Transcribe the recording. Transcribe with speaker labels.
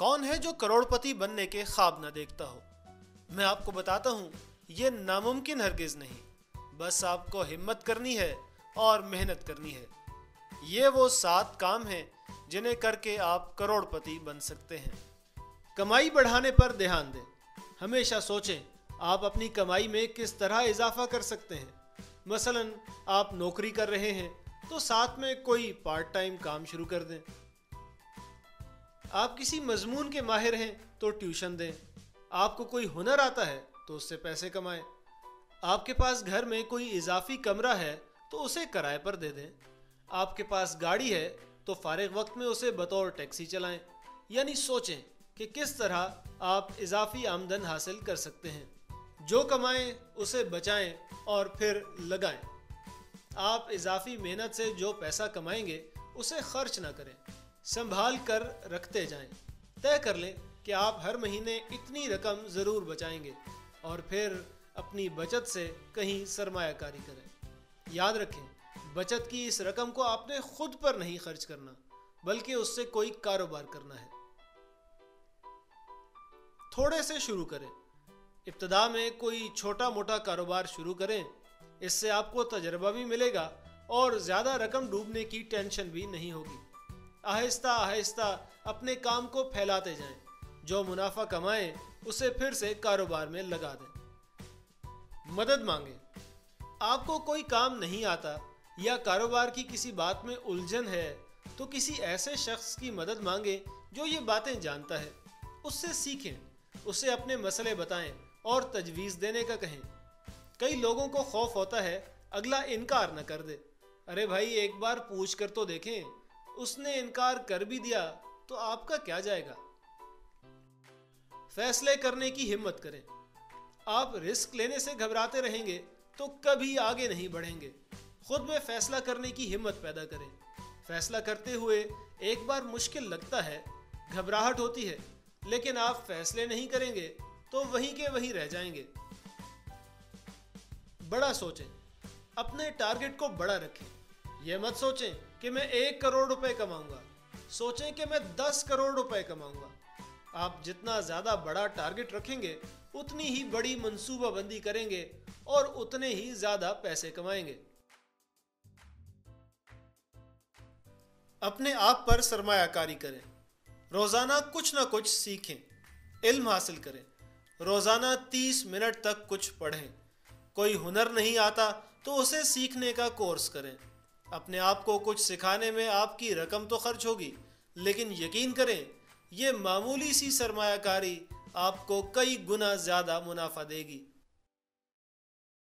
Speaker 1: कौन है जो करोड़पति बनने के ख्वाब न देखता हो। मैं आपको बताता हूँ, ये नामुमकिन हरगिज नहीं, बस आपको हिम्मत करनी है और मेहनत करनी है। ये वो 7 काम हैं जिन्हें करके आप करोड़पति बन सकते हैं। कमाई बढ़ाने पर ध्यान दें। हमेशा सोचें आप अपनी कमाई में किस तरह इजाफा कर सकते हैं। मसलन आप नौकरी कर रहे हैं तो साथ में कोई पार्ट टाइम काम शुरू कर दें। आप किसी मजमून के माहिर हैं तो ट्यूशन दें। आपको कोई हुनर आता है तो उससे पैसे कमाएं। आपके पास घर में कोई इजाफी कमरा है तो उसे किराए पर दे दें। आपके पास गाड़ी है तो फारिग वक्त में उसे बतौर टैक्सी चलाएं। यानी सोचें कि किस तरह आप इजाफी आमदन हासिल कर सकते हैं। जो कमाएं उसे बचाएं और फिर लगाएं। आप इजाफी मेहनत से जो पैसा कमाएंगे उसे खर्च ना करें, संभाल कर रखते जाएं। तय कर लें कि आप हर महीने इतनी रकम ज़रूर बचाएंगे और फिर अपनी बचत से कहीं सरमायाकारी करें। याद रखें, बचत की इस रकम को आपने खुद पर नहीं खर्च करना, बल्कि उससे कोई कारोबार करना है। थोड़े से शुरू करें। इब्तिदा में कोई छोटा मोटा कारोबार शुरू करें। इससे आपको तजर्बा भी मिलेगा और ज़्यादा रकम डूबने की टेंशन भी नहीं होगी। आहिस्ता आहिस्ता अपने काम को फैलाते जाएं। जो मुनाफा कमाएं उसे फिर से कारोबार में लगा दें। मदद मांगें। आपको कोई काम नहीं आता या कारोबार की किसी बात में उलझन है तो किसी ऐसे शख्स की मदद मांगें जो ये बातें जानता है। उससे सीखें, उसे अपने मसले बताएं और तजवीज़ देने का कहें। कई लोगों को खौफ होता है अगला इनकार न कर दे। अरे भाई, एक बार पूछ कर तो देखें, उसने इनकार कर भी दिया तो आपका क्या जाएगा। फैसले करने की हिम्मत करें। आप रिस्क लेने से घबराते रहेंगे तो कभी आगे नहीं बढ़ेंगे। खुद में फैसला करने की हिम्मत पैदा करें। फैसला करते हुए एक बार मुश्किल लगता है, घबराहट होती है, लेकिन आप फैसले नहीं करेंगे तो वहीं के वहीं रह जाएंगे। बड़ा सोचें। अपने टारगेट को बड़ा रखें। यह मत सोचें कि मैं 1 करोड़ रुपए कमाऊंगा, सोचें कि मैं 10 करोड़ रुपए कमाऊंगा। आप जितना ज़्यादा बड़ा टारगेट रखेंगे उतनी ही बड़ी मंसूबाबंदी करेंगे और उतने ही ज़्यादा पैसे कमाएंगे। अपने आप पर सरमायाकारी करें। रोज़ाना कुछ ना कुछ सीखें, इल्म हासिल करें। रोज़ाना 30 मिनट तक कुछ पढ़ें। कोई हुनर नहीं आता तो उसे सीखने का कोर्स करें। अपने आप को कुछ सिखाने में आपकी रकम तो खर्च होगी, लेकिन यकीन करें ये मामूली सी सरमायाकारी आपको कई गुना ज़्यादा मुनाफा देगी।